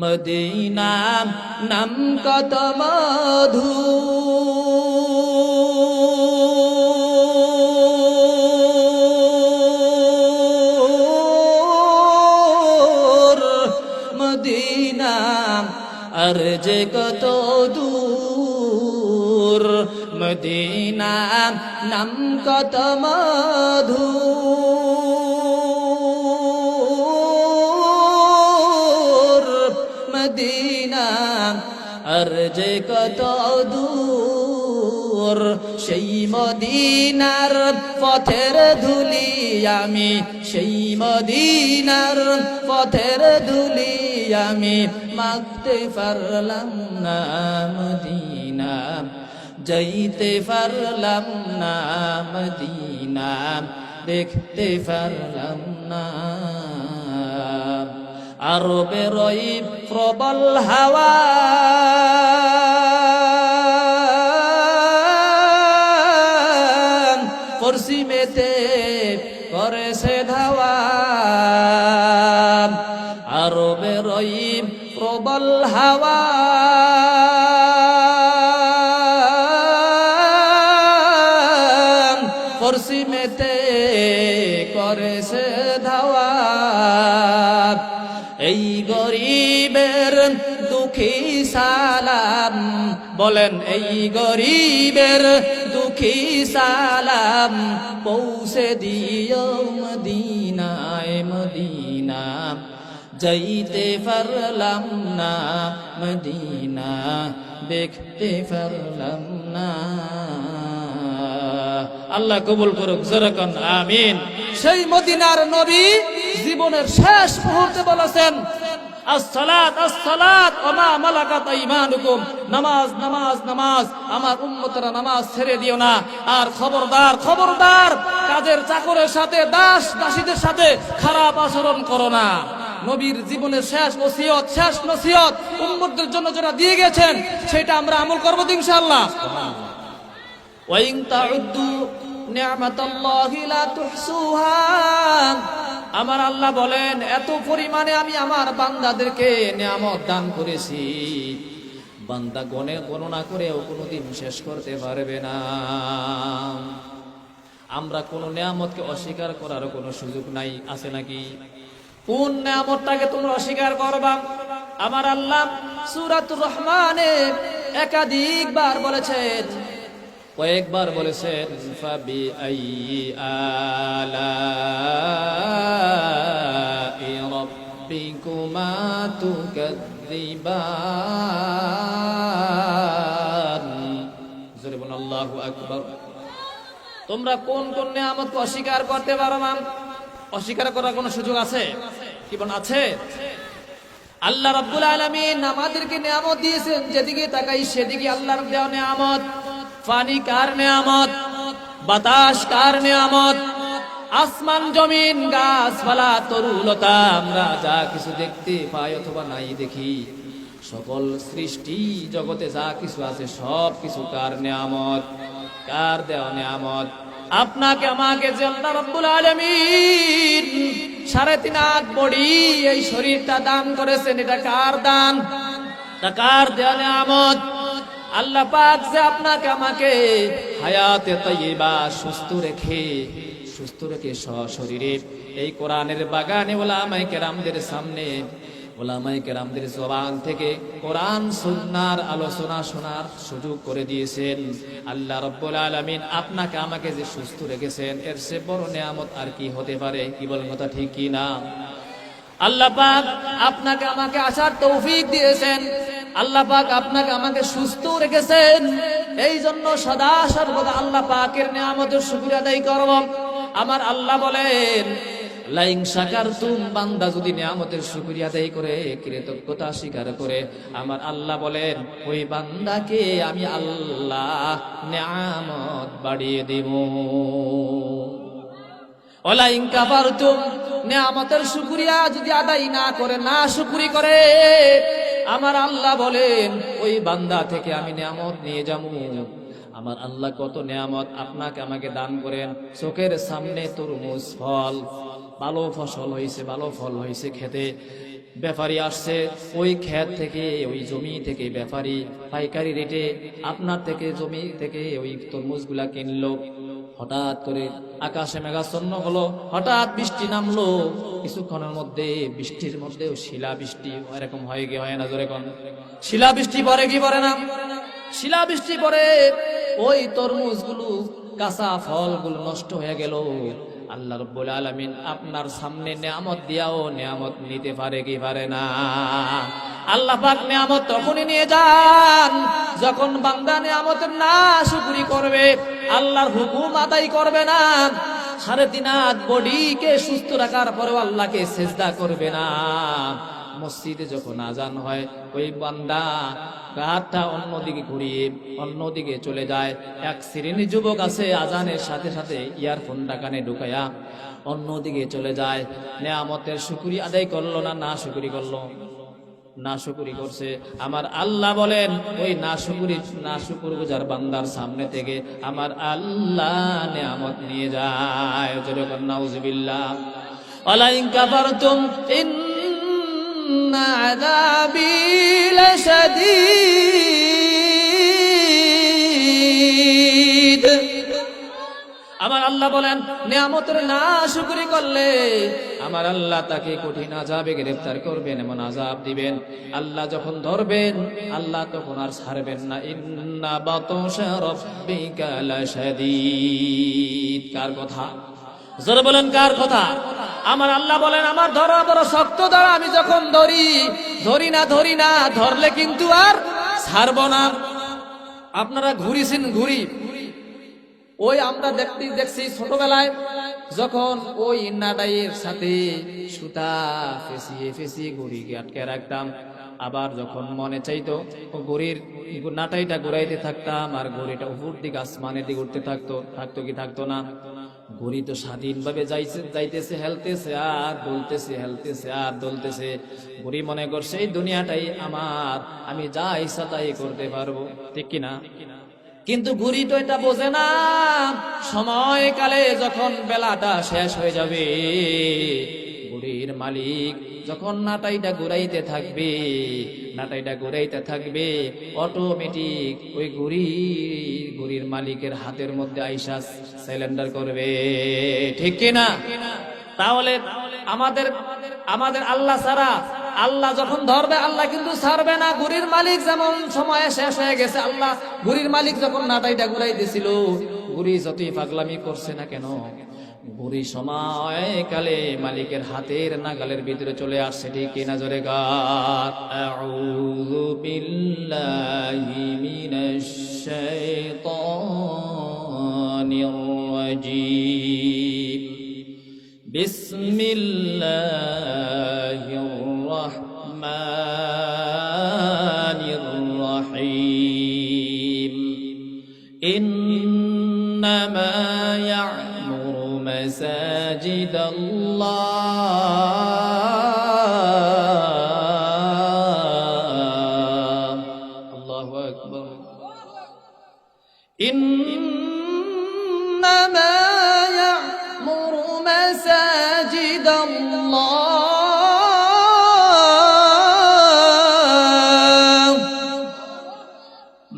Medina নাম কত মধু, Medina আর যে কত দূর, মদিনা নাম কত মধু, মদিনা আর যে কত দূর, সেই মদিনার পথের ধুলি আমি, সেই মদিনার পথের ধুলি আমি মাখতে পারলাম না মদিনা, যাইতে পারলাম না মদিনা, দেখতে পারলাম না। আরবের ওই প্রবল হাওয়া পশ্চিমেতে করেছে ধাওয়া, আরবের ওই প্রবল হাওয়া পশ্চিমেতে করেছে ধাওয়া। এই গরিবের দুঃখী সালাম, বলেন এই গরিবের দুঃখী সালাম পৌঁছে দিও মদিনায়, মদিনা যাইতে পারলাম না মদিনা, দেখতে পারলাম না। আল্লাহ কবুল করুক, জোরে কোন আমিন। সেই মদিনার নবী জীবনের শেষ মুহূর্তে বলেছেন, আসসালাত আসসালাত ওয়া মা মালাকাত আইমানুকুম, নামাজ নামাজ নামাজ, আমার উম্মতরা নামাজ ছেড়ে দিও না। আর খবরদার খবরদার, কাজের চাকরের সাথে, দাস দাসীদের সাথে খারাপ আচরণ করো না। নবীর জীবনের শেষ ওসিয়ত, শেষ নসিহত উম্মতদের জন্য যারা দিয়ে গেছেন, সেটা আমরা আমল করব ইনশাআল্লাহ। ওয়া ইন তাউদ্দু নি'মাতাল্লাহি লা তুহসুহা, আমার আল্লাহ বলেন এত পরিমাণে আমি আমার বান্দাদেরকে নিয়ামত দান করেছি, বান্দা গণনা করেও কোনোদিন শেষ করতে পারবে না। আমরা কোন নিয়ামতকে অস্বীকার করার কোনো সুযোগ নাই, আছে নাকি? কোন নিয়ামতটাকে তোমরা অস্বীকার করবা? আমার আল্লাহ সূরাতুর রহমানে একাধিকবার বলেছেন, কয়েকবার বলেছেন, ফাবি আইয়ি আলাই রাব্বিকুমা তুকাযযিবান, জোরে বলুন আল্লাহু আকবার। তোমরা কোন কোন নিয়ামতকে অস্বীকার করতে পারো না? অস্বীকার করার কোনো সুযোগ আছে কি? বল আছে। আল্লাহ রাব্বুল আলামিন আমাদেরকে নিয়ামত দিয়েছেন, যেদিকে তাকাই সেদিকে আল্লাহর দেওয়া নিয়ামত। পানি কার নিয়ামত? বাতাস কার নিয়ামত? আসমান জমিন গাছপালা তরুলতা, আমরা যা কিছু দেখতে পাই অথবা নাই দেখি, সকল সৃষ্টি জগতে যা কিছু আছে সব কিছু কার নিয়ামত? কার দেওয়া নিয়ামত? আপনাকে আমাকে যে আল্লাহ রাব্বুল আলামিন 3.5 হাত বডি এই শরীরটা দান করেছেন, এটা কার দান? এটা কার দেওয়া নিয়ামত? আল্লাহ পাক যে আপনাকে আমাকে হায়াতে তাইয়্যিবা সুস্থ রেখে সশরীরে এই কোরআনের বাগানে উলামায়ে কেরামদের সামনে, উলামায়ে কেরামদের জবান থেকে কোরআন সুন্নাহর আলোচনা শোনার সুযোগ করে দিয়েছেন। আল্লাহ রাব্বুল আলামিন আপনাকে আমাকে যে সুস্থ রেখেছেন, এর চেয়ে বড় নিয়ামত আর কি হতে পারে? কি বলেন কথা ঠিক কি না? আল্লাহ পাক আপনাকে আমাকে আসার তৌফিক দিয়েছেন, আল্লাহ পাক আপনাকে আমাকে সুস্থ রেখেছেন। এই জন্য সদা সর্বদা আল্লাহ পাকের নিয়ামতের শুকরিয়া আদায় করব। আমার আল্লাহ বলেন, লাইন শাকারতুম, বান্দা যদি নিয়ামতের শুকরিয়া আদায় করে, কৃতজ্ঞতা স্বীকার করে, আমার আল্লাহ বলেন ওই বান্দাকে আমি আল্লাহ নিয়ামত বাড়িয়ে দেব। ওয়ালাইন কাফারতুম, নিয়ামতের শুকরিয়া যদি আদায় না করে, না শুকরি করে, আমার আল্লাহ বলেন ওই বান্দা থেকে আমি নিয়ামত নিয়ে যাবো। আমার আল্লাহ কত নিয়ামত আপনাকে আমাকে দান করেন। চোখের সামনে তরমুজ ফল, ভালো ফসল হয়েছে, ভালো ফল হয়েছে খেতে, ব্যাপারী আসছে ওই ক্ষেত থেকে, ওই জমি থেকে ব্যাপারী পাইকারি রেটে আপনার থেকে জমি থেকে ওই তরমুজগুলা কিনলো। হঠাৎ করে আকাশে মেঘাচ্ছন্ন হলো, হঠাৎ বৃষ্টি নামলো। কিছুক্ষণের মধ্যে বৃষ্টির মধ্যেও শিলা বৃষ্টি এরকম হয় কি হয় না? জোরে কোন শিলা বৃষ্টি পড়ে কি পড়ে না? শিলা বৃষ্টি পড়ে ওই তরমুজগুলো, কাঁচা ফলগুলো নষ্ট হয়ে গেল। আল্লাহ রাব্বুল আলামিন আপনার সামনে নিয়ামত দিয়াও নিয়ামত নিতে পারে কি পারে না? আল্লাহ পাক নিয়ামত তখনই নিয়ে যান যখন বান্দা নিয়ামতের নাশুকরি করবে, আল্লাহর হুকুম আদায় করবে না। 3.5 হাত বডিকে সুস্থ রাখার পরেও আল্লাহকে সিজদা করবে না। মসজিদে যখন আজান হয় ওই বান্দা হাতটা অন্যদিকে ঘুরিয়ে অন্যদিকে চলে যায়। এক শ্রেণীর যুবক আছে আজানের সাথে সাথে ইয়ারফোনটা কানে ঢুকায়া অন্যদিকে চলে যায়। নিয়ামতের শুকরি আদায় করলো না, না শুকরি করলো? না শুকরি করছে। আমার আল্লাহ বলেন ওই না শুকর গুজার বান্দার সামনে থেকে আমার আল্লাহ নিয়ামত নিয়ে যায়। যেরকম নাউজুবিল্লাহ। ওয়ালা ইন কাফারতুম ইন্না আযাবি লাশাদীদ। আমার আল্লাহ বলেন নিয়ামতের নাশুকরি করলে আমার আল্লাহ তাকে কঠিন আযাবে গ্রেফতার করবেন, এমন আযাব দিবেন। আল্লাহ যখন ধরবেন আল্লাহ তখন আর ছাড়বেন না। ইন্না বাতাশা রাব্বিকা লাশাদীদ। কার কথা? জোরে বলেন কার কথা? আমার আল্লাহ বলেন আমার ধরা বড় শক্ত ধরা, আমি যখন ধরি না ধরলে কিন্তু আর ছাড়ব না। আপনারা ঘুরিছেন ঘুরি, ওই আমরা দেখছি ছোটবেলায় যখন ওই নাটাইয়ের সাথে সুতা ফেসিয়ে ঘুড়িকে আটকে রাখতাম। আবার যখন মনে চাইতো ঘুড়ির নাটাইটা ঘুরাইতে থাকতাম আর ঘুড়িটা উপর দিকে আসমানের দিকে উঠতে থাকতো কি থাকতো না? ঘুড়ি তো স্বাধীনভাবে যাইতেছে হেলতেছে আর দুলতেছে। ঘুড়ি মনে করছে এই দুনিয়াটাই আমার, আমি যা ইচ্ছা তাই করতে পারবো, ঠিক কিনা? কিন্তু ঘুড়ি তো এটা বোঝে না, সময়কালে যখন বেলাটা শেষ হয়ে যাবে ঘুড়ির মালিক যখন নাটাইটা ঘুরাইতে থাকবে অটোমেটিক ওই ঘুড়ির মালিকের হাতের মধ্যে আইসা সিলিন্ডার করবে, ঠিক কিনা? তাহলে আমাদের আল্লাহ ছাড়া, আল্লাহ যখন ধরবে আল্লাহ কিন্তু ছাড়বে না। ঘুড়ির মালিক যেমন সময় শেষ হয়ে গেছে, আল্লাহ ঘুড়ির মালিক যখন নাটাইটা ঘুরাইতেছিল ঘুড়ি যতই পাগলামি করছে না কেন, ঘুড়ি সময়কালে মালিকের হাতের নাগালের ভিতরে চলে আসছে, ঠিক কিনা? জোরে গান। আউযু বিল্লাহি মিনাশ শাইতানির রাজীম। বিসমিল্লাহির রাহমানির রাহিম। ইন্নামা ইয়া'মুরু মাসাজিদাল্লাহ। আল্লাহু আকবার। ইন্নামা ইয়া'মুরু মাসাজিদাল্লাহ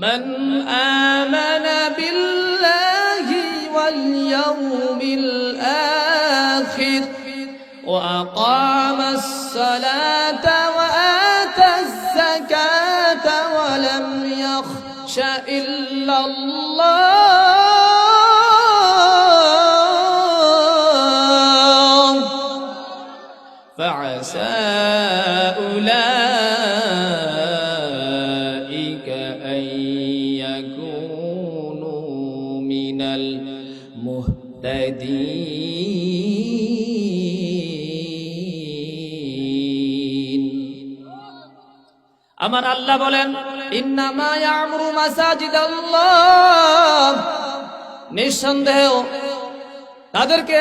মান আমানা বিল্লাহি ওয়াল ইয়াউমিল আখির ওয়া আকামাস সালাতা ওয়া আতাজ যাকাতা ওয়া লাম ইয়াখশা ইল্লাল্লাহ ফাআসা উলাইকা আন ইয়াকুনু মিনাল মুহতাদিন। আমার আল্লাহ বলেন ইন্নামা ইয়া'মুরু মাসাজিদাল্লাহ, নিঃসন্দেহ তাদেরকে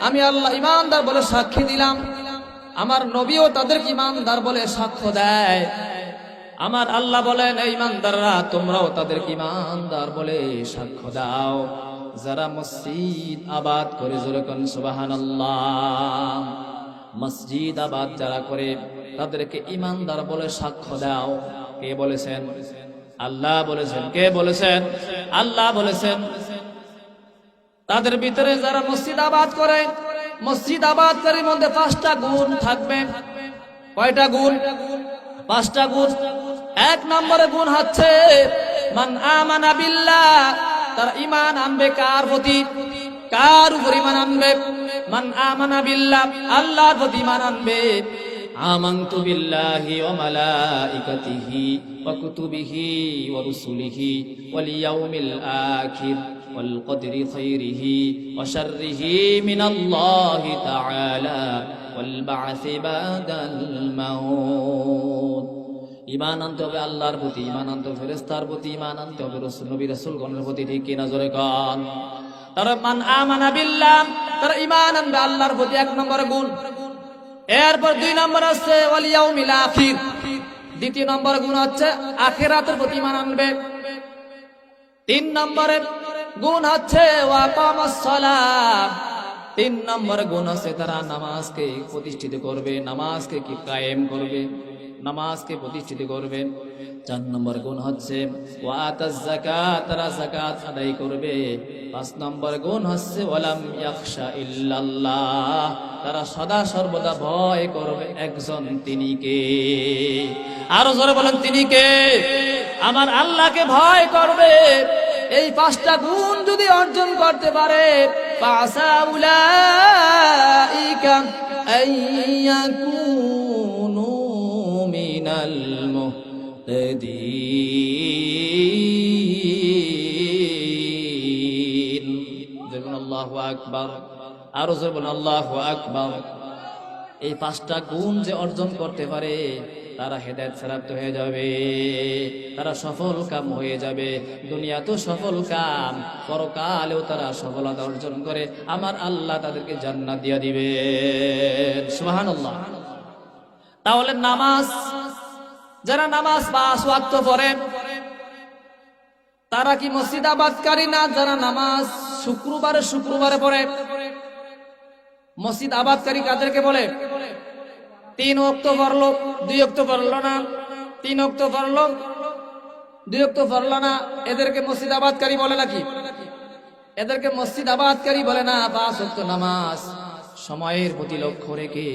আমি আল্লাহ ঈমানদার বলে সাক্ষী দিলাম, আমার নবীও তাদেরকে ঈমানদার বলে সাক্ষ্য দেয়। আমার আল্লাহ বলেন এই ঈমানদাররা তোমরাও তাদেরকে ঈমানদার বলে সাক্ষ্য দাও যারা মসজিদ আবাদ করে। জোরে কোন সুবহানাল্লাহ। মসজিদ আবাদ যারা করে তাদেরকে ঈমানদার বলে সাক্ষ্য দাও। কে বলেছেন? আল্লাহ বলেছেন। কে বলেছেন? আল্লাহ বলেছেন। তাদের ভিতরে যারা মসজিদ আবাদ করে, মসজিদ আবাদকারীর মধ্যে 5টা গুণ থাকবে। কয়টা গুণ? 5টা গুণ। 1 নম্বরে গুণ হচ্ছে মান আমানা বিল্লাহ, তার ঈমান আনবে কার প্রতি? কার উপর ঈমান আনবে? মান আমানা বিল্লাহ, আল্লাহর প্রতি ঈমান আনবে। আমানতু বিল্লাহি ওয়া মালাইকাতিহি ওয়া কুতুবিহি ওয়া রুসুলিহি ওয়াল ইয়াউমিল আখির ওয়াল কদরি খাইরিহি ওয়া শাররিহি মিনাল্লাহি তাআলা ওয়াল বা'সি বাদাল মাউত। ঈমান আনতে হবে আল্লাহর প্রতি, ঈমান আনতে হবে ফেরেশতার প্রতি, ঈমান আনতে হবে রাসূল নবী রাসূলগণের প্রতি। ঠিক কি না? জোরে কোন। তারা মান আমানা বিল্লাহ, তারা ঈমান আনবে আল্লাহর প্রতি, 1 নম্বর গুণ। এরপর 2 নম্বর আছে ওয়াল ইয়াউমিল আখির, 2য় নম্বর গুণ হচ্ছে আখিরাতের প্রতি ঈমান আনবে। 3 নম্বরে গুণ হচ্ছে ওয়া কামাস সালাত, 3 নম্বর গুণ আছে তারা নামাজকে প্রতিষ্ঠিত করবে, নামাজকে কি কায়েম করবে, নামাজকে প্রতিষ্ঠিত করবে। 4 নম্বর গুণ হচ্ছে ওয়া আতাজ যাকাত, তারা যাকাত আদায় করবে। 5 নম্বর গুণ হচ্ছে ওয়ালাম ইয়াখশা ইল্লাল্লাহ, তারা সদা সর্বদা ভয় করবে একজন, তিনি কে? আরো জোরে বলেন, তিনি কে? আমার আল্লাহকে ভয় করবে। এই 5টা গুণ যদি অর্জন করতে পারে, ফাসা উলাইকা আইয়াকুনু মিনাল মুহতাদিন। যেমন আল্লাহু আকবার, আরো জোরে বলেন আল্লাহু আকবার। এই 5টা গুণ যে অর্জন করতে পারে তারা হেদায়েত প্রাপ্ত হয়ে যাবে, তারা সফল কাম হয়ে যাবে। দুনিয়া তো সফল কাম, পরকালেও তারা সফলতা অর্জন করে আমার আল্লাহ তাদেরকে জান্নাত দিয়ে দিবেন। সুবহানাল্লাহ। তাহলে নামাজ, যারা নামাজ 5 ওয়াক্ত পড়ে তারা কি মসজিদ আবাদকারী না? যারা নামাজ শুক্রবারে শুক্রবারে পড়ে, মসজিদ আবাদকারী কাদেরকে বলে? 3 ওয়াক্ত পড়লো, 2 ওয়াক্ত পড়লো না, 3 ওয়াক্ত পড়লো, 2 ওয়াক্ত পড়লো না, এদেরকে মসজিদ আবাদকারী বলে নাকি? এদেরকে মসজিদ আবাদকারী বলে না। 5 ওয়াক্ত নামাজ সময়ের প্রতি লক্ষ্য রেখে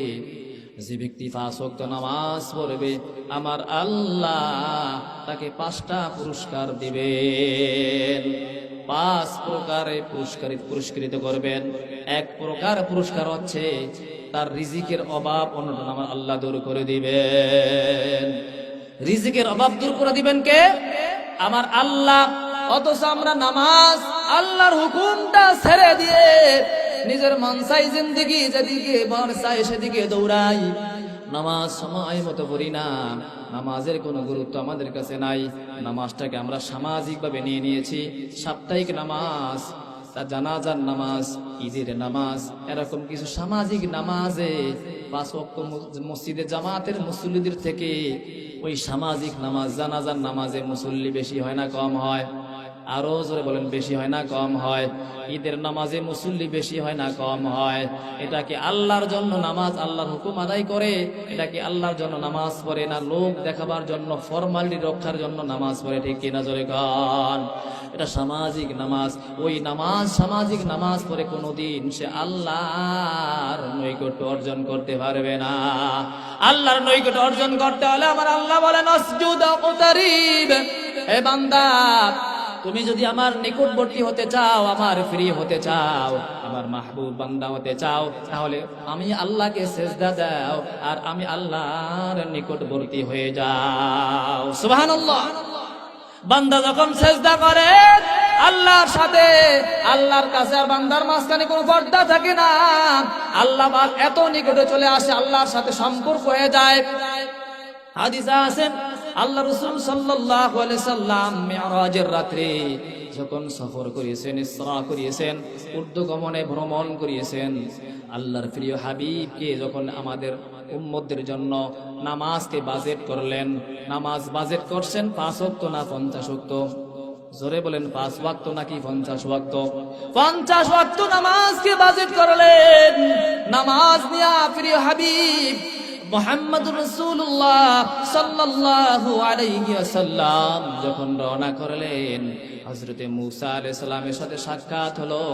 যে ব্যক্তি 5 ওয়াক্ত নামাজ পড়বে আমার আল্লাহ তাকে 5টা পুরস্কার দিবেন। 5 প্রকারে পুরস্কৃত করবেন। 1 প্রকার পুরস্কার হচ্ছে তার রিজিকের অভাব অনটন আমার আল্লাহ দূর করে দিবেন। রিজিকের অভাব দূর করে দিবেন কে? আমার আল্লাহ। অথচ আমরা নামাজ আল্লাহর হুকুমটা ছেড়ে দিয়ে নিজের মন চাই জিন্দেগি যেদিকে মন চাই সেদিকে দৌড়াই, নামাজ সময় মতো পড়ি না, নামাজের কোনো গুরুত্ব আমাদের কাছে নাই। নামাজটাকে আমরা সামাজিক ভাবে নিয়ে নিয়েছি। সাপ্তাহিক নামাজ, তা জানাজার নামাজ, ঈদের নামাজ, এরকম কিছু সামাজিক নামাজে 5 ওয়াক্ত মসজিদে জামাতের মুসল্লিদের থেকে ওই সামাজিক নামাজ জানাজার নামাজে মুসল্লি বেশি হয় না কম হয়? আরো জোরে বলেন, বেশি হয় না কম হয়? ঈদের নামাজে মুসল্লি বেশি হয় না কম হয়? এটা কি আল্লাহর জন্য নামাজ, আল্লাহর হুকুম আদায় করে? এটা কি আল্লাহর জন্য নামাজ পড়ে না লোক দেখাবার জন্য, ফরমালিটি রক্ষার জন্য নামাজ পড়ে? ঠিক কিনা জোরে গান? এটা সামাজিক নামাজ। ওই নামাজ, সামাজিক নামাজ পড়ে কোনোদিন সে আল্লাহর নৈকট্য অর্জন করতে পারবে না। আল্লাহর নৈকট্য অর্জন করতে হলে আমার আল্লাহ বলেন আসজুদ ওয়াকতারিব, হে বান্দা তুমি যদি আমার নিকটবর্তী হতে চাও, আমার ফ্রি হতে চাও, আমার মাহবুব বান্দা হতে চাও, তাহলে আমি আল্লাহকে সিজদা দাও আর আমি আল্লাহর নিকটবর্তী হয়ে যাও। সুবহানাল্লাহ। বান্দা যখন সিজদা করে আল্লাহর সাথে, আল্লাহর কাছে আর বান্দার মাঝখানে কোনো পর্দা থাকে না। আল্লাহ পাক এত নিকটে চলে আসে, আল্লাহর সাথে সম্পর্ক হয়ে যায়। হাদিসে আছেন আল্লাহ রাসূল সাল্লাল্লাহু আলাইহি সাল্লাম মিরাজের রাতে যখন সফর করিয়েছেন, ইসরা করিয়েছেন, ঊর্ধ্বগমনে ভ্রমণ করিয়েছেন, আল্লাহর প্রিয় হাবিবকে যখন আমাদের উম্মতদের জন্য নামাজকে বাজেট করলেন, নামাজ বাজেট করছেন 5 ওয়াক্ত না 50 ওয়াক্ত? জোরে বলেন, 5 ওয়াক্ত নাকি 50 ওয়াক্ত? 50 ওয়াক্ত নামাজকে বাজেট করলেন। নামাজ নিয়া প্রিয় হাবিব মুহাম্মদুর রাসূলুল্লাহ সাল্লাল্লাহু আলাইহি ওয়াসাল্লাম যখন রওনা করলেন, হযরতে মূসা আলাইহিস সালামের সাথে সাক্ষাৎ হলো।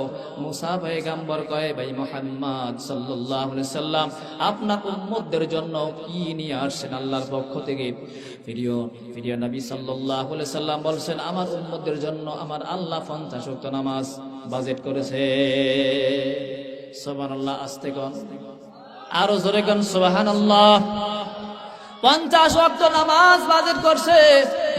মূসা পয়গম্বর কয়, ভাই মুহাম্মদ সাল্লাল্লাহু আলাইহি ওয়াসাল্লাম, আপনার উম্মতদের জন্য কি নিয়ে আসছেন আল্লাহর পক্ষ থেকে? প্রিয় নবী সাল্লাল্লাহু আলাইহি ওয়াসাল্লাম বলছেন, আমার উম্মতদের জন্য আমার আল্লাহ 50 ওয়াক্ত নামাজ বাজেট করেছে। সুবহানাল্লাহ। আস্তে কোন, আরো জোরে কোন সুবহানাল্লাহ। 50 ওয়াক্ত নামাজ বাজেট করছে।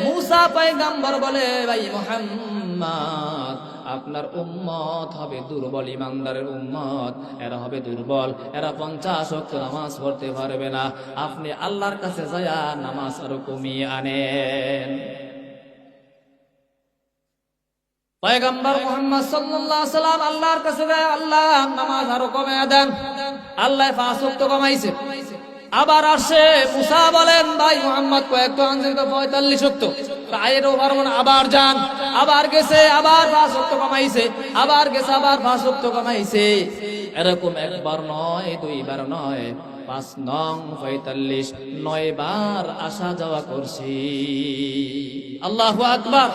মূসা পয়গম্বর বলে, ভাই মুহাম্মদ, আপনার উম্মত হবে দুর্বল, ইমানদারের উম্মত, এরা হবে দুর্বল, এরা 50 ওয়াক্ত নামাজ পড়তে পারবে না। আপনি আল্লাহর কাছে যায়া নামাজ আরো কমিয়ে আনেন। পয়গম্বর মুহাম্মদ সাল্লাল্লাহু আলাইহি ওয়াসাল্লাম আল্লাহর কাছে যায়, আল্লাহ নামাজ আরো কমিয়ে দেন। আল্লাহ 5 ওয়াক্ত কমাইছে। আবার আসে মূসা বলেন, ভাই মুহাম্মদ কয়েকটা আনছেন তো 45 ওয়াক্ত, তাইরও পারবো না, আবার যান। আবার গেছে, আবার 5 ওয়াক্ত কমাইছে, আবার গেছে, আবার 5 ওয়াক্ত কমাইছে। এরকম একবার নয়, দুইবার নয়, 5 নং 45, 9 বার আসা যাওয়া করছি। আল্লাহু আকবার।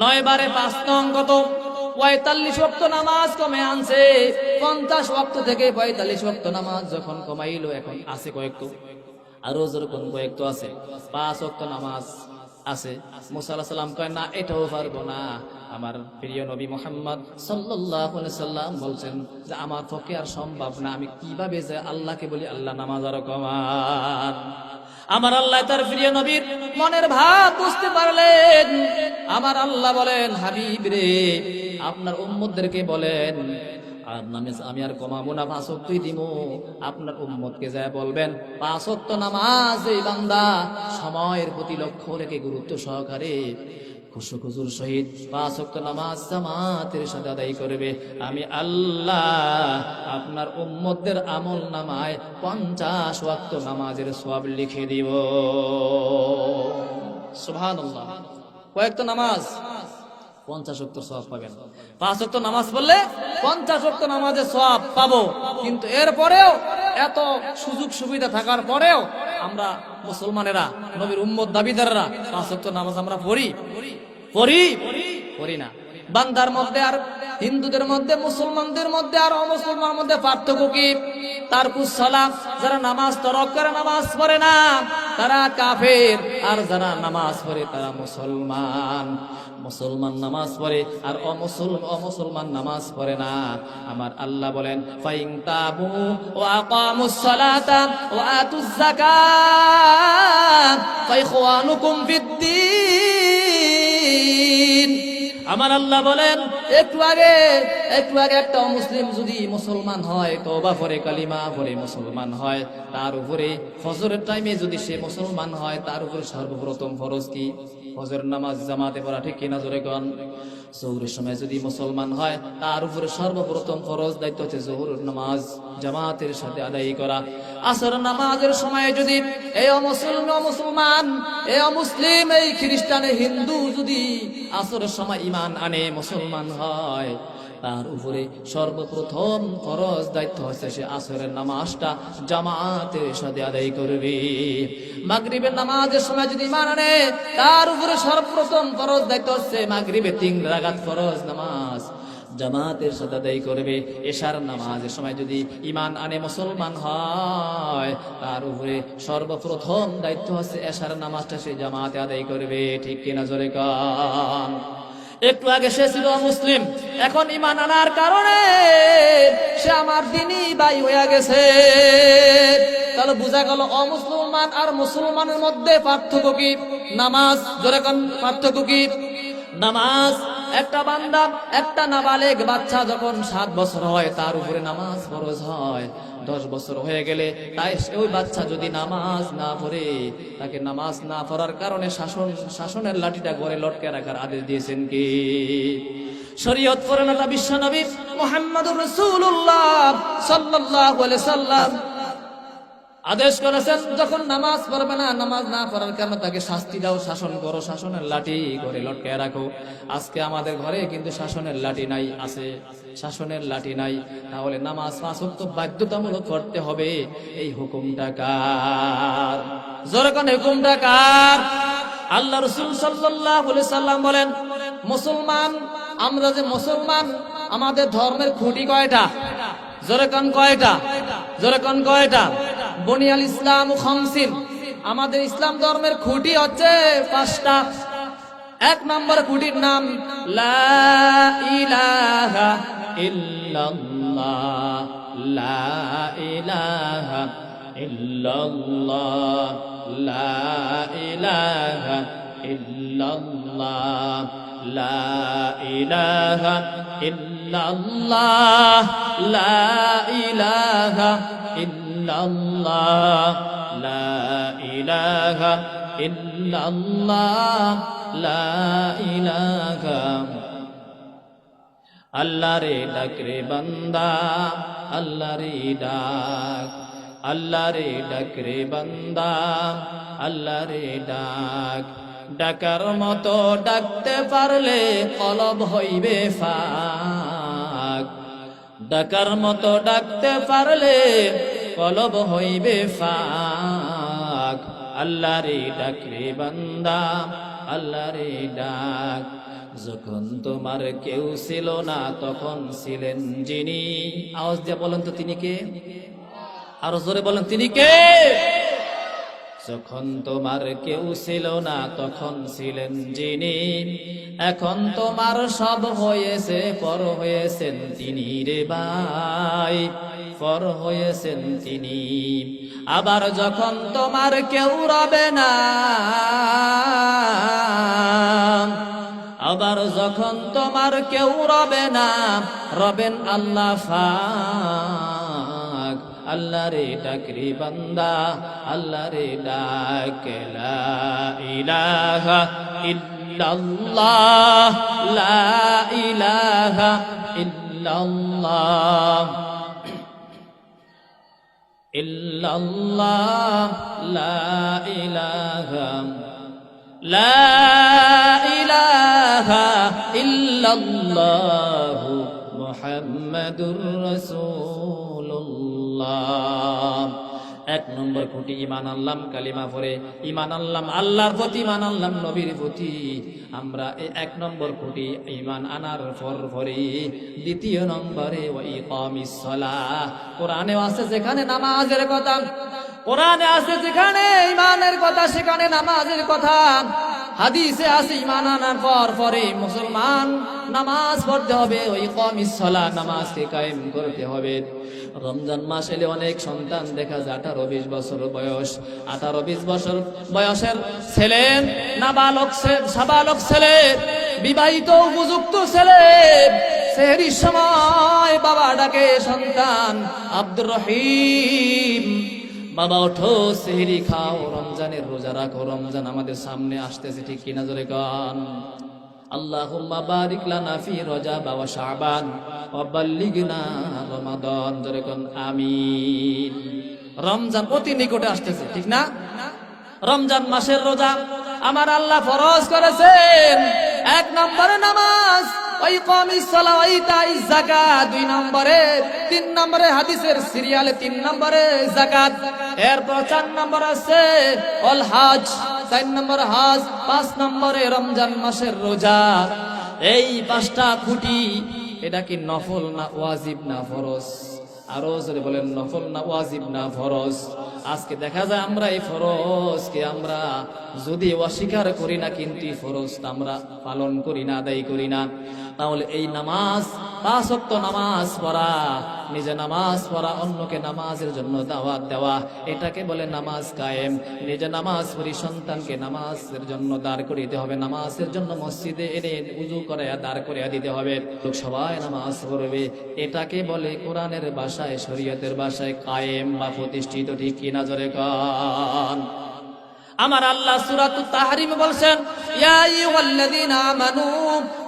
9 বারে 5 নং কত? 45 ওয়াক্ত নামাজ কমে আনছে। 50 ওয়াক্ত থেকে 45 ওয়াক্ত নামাজ যখন কমাইলো, এখন আছে কয়েকটু, আরো যেরকম কয়েকটু আছে, 5 ওয়াক্ত নামাজ আছে। মূসা আলাইহিস সালাম কয়, না, এটাও পারবো না। আমার প্রিয় নবী মুহাম্মদ সাল্লাল্লাহু আলাইহি সাল্লাম বলছেন যে আমার পক্ষে আর সম্ভব না, আমি কিভাবে যে আল্লাহকে বলি, আল্লাহ নামাজ আরো কমান। আমার আল্লাহ তার প্রিয় নবীর মনের ভাব বুঝতে পারলেন। আমার আল্লাহ বলেন, হাবিব রে, আপনার উম্মতদেরকে বলেন, আর নামাজ আমি আর কমাবো না, 5 ওয়াক্তই দিব। আপনার উম্মতকে যায় বলবেন, 5 ওয়াক্ত নামাজ এই বান্দা সময়ের প্রতি লক্ষ্য রেখে গুরুত্ব সহকারে খুশুর সহিত 5 ওয়াক্ত নামাজ জামাতের সাথে আদায় করবে। আমি আল্লাহ আপনার উম্মতদের আমল নামায় 50 ওয়াক্ত নামাজের সওয়াব লিখে দিব। সুবহানাল্লাহ। কয়েকটা নামাজ 50 ওয়াক্ত সওয়াব পাবেন। 5 ওয়াক্ত নামাজ পড়লে 50 ওয়াক্ত নামাজের সওয়াব পাবো। কিন্তু এরপরেও, এত সুযোগ সুবিধা থাকার পরেও আমরা মুসলমানেরা, নবীর উম্মত দাবিদাররা 5 ওয়াক্ত নামাজ আমরা পড়ি না। বান্দার মধ্যে আর হিন্দুদের মধ্যে, মুসলমানদের মধ্যে আর অমুসলমানের মধ্যে পার্থক্য কি? তারকুস সালাত, যারা নামাজ তরক করে, নামাজ পড়ে না, তারা কাফের। আর যারা নামাজ পড়ে তারা মুসলমান। মুসলমান নামাজ পড়ে আর অমুসলমান নামাজ পড়ে না। আমার আল্লাহ বলেন, ফাইন তাবু ওয়া আকামুস সালাতা ওয়া আতুজ যাকাত ফাইখওয়ানুকুম ফিদ্দীন। আমার আল্লাহ বলেন, একটু আগে একটা মুসলিম যদি মুসলমান হয়, তওবা করে কালিমা পড়ে মুসলমান হয়, তার উপরে ফজরের টাইমে যদি সে মুসলমান হয়, তার উপরে সর্বপ্রথম ফরজ কি? ফজর নামাজ জামাতে পড়া, ঠিক কিনা জোরে কোন? জোহরের সময় যদি মুসলমান হয়, তার উপরে সর্বপ্রথম ফরজ দায়িত্ব হচ্ছে জোহরের নামাজ জামাতের সাথে আদায় করা। আসর নামাজের সময় যদি এই অমুসলিম, এই খ্রিস্টান, হিন্দু যদি আসরের সময় ঈমান আনে, মুসলমান হয়, তার উপরে সর্বপ্রথম ফরজ দায়িত্ব হচ্ছে সে আসরের নামাজটা জামাতের সাথে আদায় করবে। মাগরিবের নামাজের সময় যদি ঈমান আনে, তার উপরে সর্বপ্রথম ফরজ দায়িত্ব হচ্ছে মাগরিবে 3 রাকাত ফরজ নামাজ জামাতের সাথে আদায় করবে। এশার নামাজের সময় যদি ঈমান আনে, মুসলমান হয়, তার উপরে সর্বপ্রথম দায়িত্ব হচ্ছে এশার নামাজটা সে জামাতে আদায় করবে। ঠিক কিনা জোরে কান? একটু আগে সে ছিল মুসলিম, এখন ঈমান আনার কারণে সে আমার দ্বীনী ভাই হয়ে গেছে। তাহলে বোঝা গেল অমুসলমান আর মুসলমানের মধ্যে পার্থক্য কি? নামাজ। জোরে কোন পার্থক্য কি? নামাজ। একটা বান্দা, একটা নাবালেগ বাচ্চা যখন 7 বছর হয়, তার উপরে নামাজ ফরজ হয়। 10 বছর হয়ে গেলে তাই ওই বাচ্চা যদি নামাজ না পড়ে, তাকে নামাজ না পড়ার কারণে শাসনের লাঠিটা ঘরে লটকে রাখার আদেশ দিয়েছেন কি? শরীয়ত প্রণেতা বিশ্বনবী মুহাম্মদুর রাসূলুল্লাহ সাল্লাল্লাহু আলাইহি সাল্লাম আদেশ করেছেন যখন নামাজ পড়বে না, নামাজ না পড়ার কারণে তাকে শাস্তি দাও, শাসন করো, শাসনের লাঠি করে লটকায় রাখো। আজকে আমাদের ঘরে কিন্তু শাসনের লাঠি নাই, আছে শাসনের লাঠি নাই। তাহলে নামাজ 5 ওয়াক্ত বাধ্যতামূলক পড়তে হবে। এই হুকুমটা কার? জোরে কোন হুকুমটা কার? আল্লাহ রাসূল সাল্লাল্লাহু আলাইহি সাল্লাম বলেন, মুসলমান, আমরা যে মুসলমান, আমাদের ধর্মের খুঁটি কয়টা? জোরে কোন কয়টা? জোরে কোন কয়টা? বুনিয়াল ইসলাম খামসিন, আমাদের ইসলাম ধর্মের খুঁটি হচ্ছে 5টা। 1 নম্বর খুঁটির নাম লা ইলাহা ইল্লাল্লাহ, লা ইলাহা ইল্লাল্লাহ, লা ইলাহা ইল্লাল্লাহ, লা ইলাহা ইল্লাল্লাহ, লা ইলাহা ইল্লাল্লাহ, লা ইলাহা ইল্লাল্লাহ, লা ইলাহা। আল্লাহ রে ডাক রে বান্দা, আল্লাহ রে ডাক, আল্লাহ রে ডাক রে বান্দা, আল্লাহ রে ডাক। ডাকার মতো ডাকতে পারলে কলব হইবে ফাক, ডাকার মতো ডাকতে পারলে কলব হইবে ফাক। আল্লাহ রে ডাক রে বান্দা, আল্লাহ রে ডাক। যখন তোমার কেউ ছিল না তখন ছিলেন যিনি। আওয়াজ দিয়ে বলেন তো তিনি কে? আরো জোরে বলেন তিনি কে? যখন তোমার কেউ ছিল না তখন ছিলেন যিনি। এখন তোমার সব হয়েছে, পর হয়েছেন তিনি রে ভাই, পর হয়েছেন তিনি। আবার যখন তোমার কেউ রবে না, আবার যখন তোমার কেউ রবে না, রবেন আল্লাহ পাক। আল্লাহ রে ডাক রে বান্দা, আল্লাহ রে ডাক। লা ইলাহা ইল্লাল্লাহ, লা ইলাহা ইল্লাল্লাহ, ইল্লাল্লাহ, লা ইলাহা, লা ইলাহা ইল্লাল্লাহ, মুহাম্মাদুর রাসূলুল্লাহ। 1 নম্বর খুঁটি ঈমান আনলাম, কালিমা পড়ে ঈমান আনলাম আল্লাহর প্রতি, ঈমান আনলাম নবীর প্রতি। আমরা এই 1 নম্বর খুঁটি ঈমান আনার পরে 2 নম্বরে ওয়া ইকামিস সালাহ। কোরআনে আছে যেখানে নামাজের কথা, কোরআনে আছে যেখানে ঈমানের কথা, সেখানে নামাজের কথা। হাদিসে আছে ঈমান আনার পরে মুসলমান নামাজ পড়তে হবে, ওই ইকামিস সালাহ, নামাজকে কায়েম করতে হবে। রমজান মাস এলে অনেক সন্তান দেখা যায় 18-20 বছর বয়স, 18-20 বছর বয়সের ছেলে, নাবালক সাবালক ছেলে, বিবাহিত উপযুক্ত ছেলে, সেহরির সময় বাবা ডাকে, সন্তান আব্দুর রহিম, বাবা ওঠো সেহরি খাও, রমজানের রোজা রাখো, রমজান আমাদের সামনে আসতেছে, ঠিক কিনা জোরে গান। আল্লাহুম্মা বারিক লানা ফি রজব ওয়া শাবান ওয়া বাল্লিগনা রমাদান, জোরে কোন আমিন। রমজান অতি নিকটে আসতেছে, ঠিক না? রমজান মাসের রোজা আমার আল্লাহ ফরজ করেছেন। 1 নম্বরে নামাজ, ওই ইকামিস সালাহ, ওই ইতাইজ যাকাত 2 নম্বরে, 3 নম্বরে হাদিসের সিরিয়ালে 3 নম্বরে যাকাত, এরপর 4 নম্বর আছে অল হজ, 4 নম্বর হজ, 5 নম্বরে রমজান মাসের রোজা। এই 5টা খুঁটি, এটা কি নফল না ওয়াজিব না ফরজ? আরো জোরে বলেন, নফল না ওয়াজিব না ফরজ? আজকে দেখা যায় আমরা এই ফরজকে আমরা যদি অস্বীকার করি না, কিন্তু ফরজ আমরা পালন করি না, আদায় করি না। তাহলে এই নামাজ, 5 ওয়াক্ত নামাজ পড়া, নিজে নামাজ পড়া, অন্যকে নামাজের জন্য দাওয়াত দেওয়া, এটাকে বলে নামাজ কায়েম। নিজে নামাজ পড়ি, সন্তানকে নামাজের জন্য দাঁড় করিতে হবে, নামাজের জন্য মসজিদে এনে উযু করাইয়া দাঁড় করিয়া দিতে হবে, লোক সবাই নামাজ পড়বে। এটাকে বলে কোরআনের ভাষায়, শরীয়তের ভাষায় কায়েম বা প্রতিষ্ঠিত, ঠিক কিনা জোরে কান। আমার আল্লাহ সূরাতুত তাহরিম বলছেন, ইয়া আইয়ুহাল্লাযীনা আমানু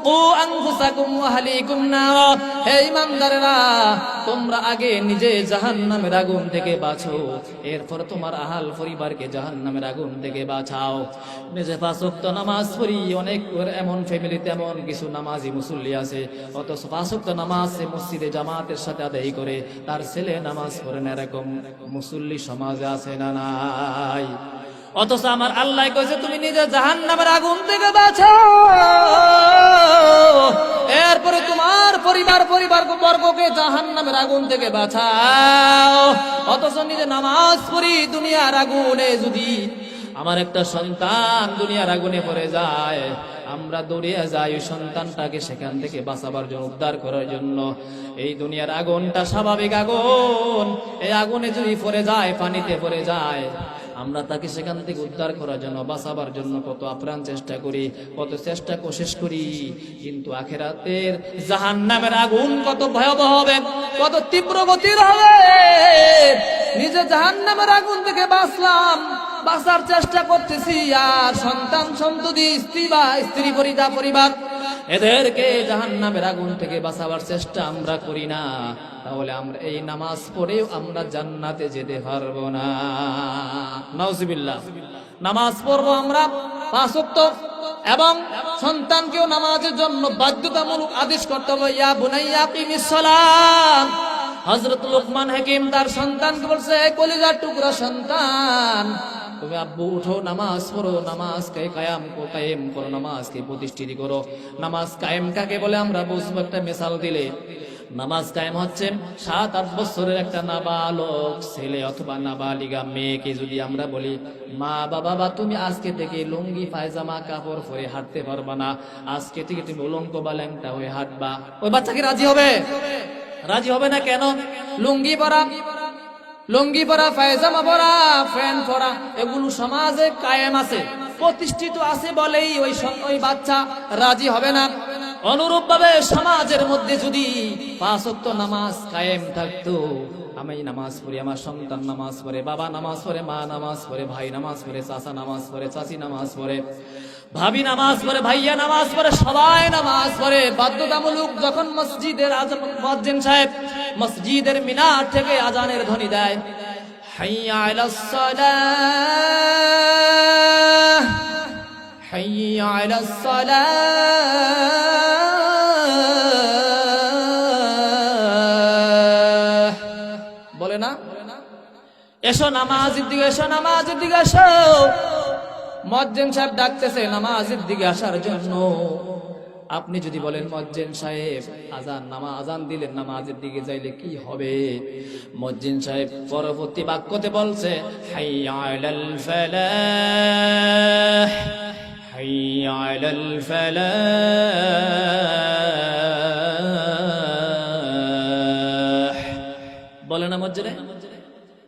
কু আনফুসাকুম ওয়া আহলিকুম নারা, হে ঈমানদারেরা তোমরা আগে নিজে জাহান্নামের আগুন থেকে বাঁচো, এরপর তোমার আহাল পরিবারকে জাহান্নামের আগুন থেকে বাঁচাও। নিজে 5 ওয়াক্ত নামাজ পড়ি, অনেক এমন ফ্যামিলিতে এমন কিছু নামাজি মুসল্লি আছে অথচ 5 ওয়াক্ত নামাজ মসজিদে জামাতের সাথে আদায় করে তার ছেলে নামাজ পড়ে না, এরকম মুসল্লি সমাজে আছে না নাই? অথচ আমার আল্লাহ কইছে তুমি নিজে জাহান্নামের আগুন থেকে বাঁচাও, এরপরে তোমার পরিবার বর্গকে জাহান্নামের আগুন থেকে বাঁচাও। অথচ নিজে নামাজ পড়ি, দুনিয়ার আগুনে যদি আমার একটা সন্তান দুনিয়ার আগুনে পড়ে যায়, আমরা দৌড়িয়ে যাই ওই সন্তানটাকে সেখান থেকে বাঁচাবার জন্য, উদ্ধার করার জন্য। এই দুনিয়ার আগুনটা স্বাভাবিক আগুন, এই আগুনে যদি পড়ে যায়, পানিতে পড়ে যায়, আমরা তাকে সেখান থেকে উদ্ধার করার জন্য, বাঁচাবার জন্য কত আপ্রাণ চেষ্টা করি, কত চেষ্টা কোশিশ করি, কিন্তু আখিরাতের জাহান্নামের আগুন কত ভয়াবহ হবে, কত তীব্র গতির হবে। নিজে জাহান্নামের আগুন থেকে বাঁচলাম, বাঁচার চেষ্টা করতেছি, আর সন্তান সন্ততি স্ত্রী পরিবার এদেরকে জাহান্নামের আগুন থেকে বাঁচাবার চেষ্টা আমরা করি না, তাহলে আমরা এই নামাজ পড়েও আমরা জান্নাতে যেতে পারবো না। নাউজুবিল্লাহ। নামাজ পড়বো আমরা 5 ওয়াক্ত, এবং সন্তানকেও নামাজের জন্য বাধ্যতামূলক আদেশ করতে হবে। ইয়া বুনাইয়া কিমিস সালাত। হযরত লোকমান হাকিম তার সন্তানকে বলছে, কলিজার টুকরা সন্তান, তুমি আব্বু উঠো, নামাজ পড়ো, নামাজকে কায়েম করো, নামাজকে প্রতিষ্ঠিত করো। নামাজ কায়েম কাকে বলে আমরা বুঝবো একটা মিসাল দিলে। নামাজ কায়েম হচ্ছে 7-8 বছরের একটা নাবালক ছেলে অথবা নাবালিগা মেয়েকে যদি আমরা বলি, মা বাবা তুমি আজকে থেকে লুঙ্গি পায়জামা কাপড় পরে হাঁটতে পারবা না, আজকে থেকে তুমি উলঙ্গ বা ল্যাংটা হয়ে হাঁটবা, ওই বাচ্চা কি রাজি হবে? রাজি হবে না। কেন? লুঙ্গি পরা, পায়জামা পরা, প্যান্ট পরা, এগুলো সমাজে কায়েম আছে, প্রতিষ্ঠিত আছে বলেই ওই বাচ্চা রাজি হবে না। অনুরূপ ভাবে সমাজের মধ্যে যদি 5 ওয়াক্ত নামাজ কায়েম থাকতো, আমি নামাজ পড়ি, আমার সন্তান নামাজ পড়ে, বাবা নামাজ পড়ে, মা নামাজ পড়ে, ভাই নামাজ পড়ে, চাচা নামাজ পড়ে, চাচি নামাজ পড়ে, ভাবি নামাজ পড়ে, ভাইয়া নামাজ পড়ে, সবাই নামাজ পড়ে, বাধ্যতামূলক যখন মসজিদের মুয়াজ্জিন সাহেব মসজিদের মিনার থেকে আজানের ধ্বনি দেয়, হাইয়া আলাস সালাহ, হাইয়া আলাস সালাহ বলে না, এসো নামাজের দিকে, এসো নামাজের দিকে এসো। মুয়াজ্জিন সাহেব ডাকতেছে নামাজের দিকে আসার জন্য। আপনি যদি বলেন মুয়াজ্জিন সাহেব আজান দিলেন, নামাজের দিকে যাইলে কি হবে? মুয়াজ্জিন সাহেব পরবর্তী বাক্যতে বলছে, হাইয়া আলাল ফালাহ, হাইয়া আলাল ফালাহ বলে না মুয়াজ্জিন।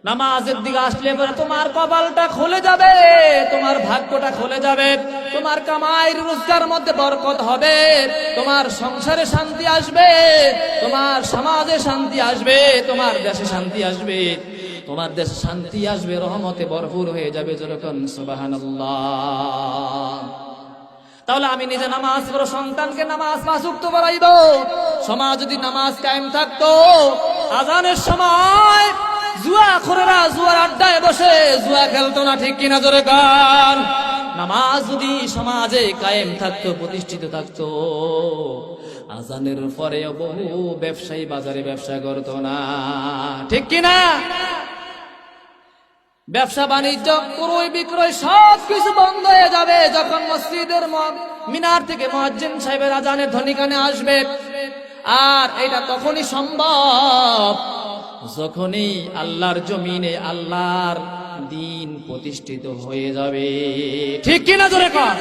নামাজের দিকে আসলে পরে তোমার কপালটা খুলে যাবে, তোমার ভাগ্যটা খুলে যাবে, তোমার কামাইয়ের রোজগার মধ্যে বরকত হবে, তোমার সংসারে শান্তি আসবে, তোমার সমাজে শান্তি আসবে, তোমার দেশে শান্তি আসবে, তোমার দেশে শান্তি আসবে, রহমতে ভরপুর হয়ে যাবে। যেরকম সুবহানাল্লাহ। তাহলে আমি নিজে নামাজ পড়ো, সন্তানকে নামাজ 5 ওয়াক্ত পড়াইবো। সমাজ যদি নামাজ কায়েম থাকতো, আজানের সময় জুয়াখোরেরা জুয়ার আড্ডায় বসে জুয়া খেলতো না, ঠিক কিনা জোরে গান? নামাজ যদি সমাজে কায়েম থাকতো, প্রতিষ্ঠিত থাকতো, আজানের পরেও বহু ব্যবসায়ী বাজারে ব্যবসা করতো না, ঠিক কিনা? ব্যবসা বাণিজ্য ক্রয় বিক্রয় সব কিছু বন্ধ হয়ে যাবে যখন মসজিদের মিনার থেকে মুয়াজ্জিন সাহেবের আজানের ধ্বনি কানে আসবে। আর এটা তখনই সম্ভব যখনই আল্লাহর জমিনে আল্লাহর দ্বীন প্রতিষ্ঠিত হয়ে যাবে, ঠিক কিনা জোরে কর?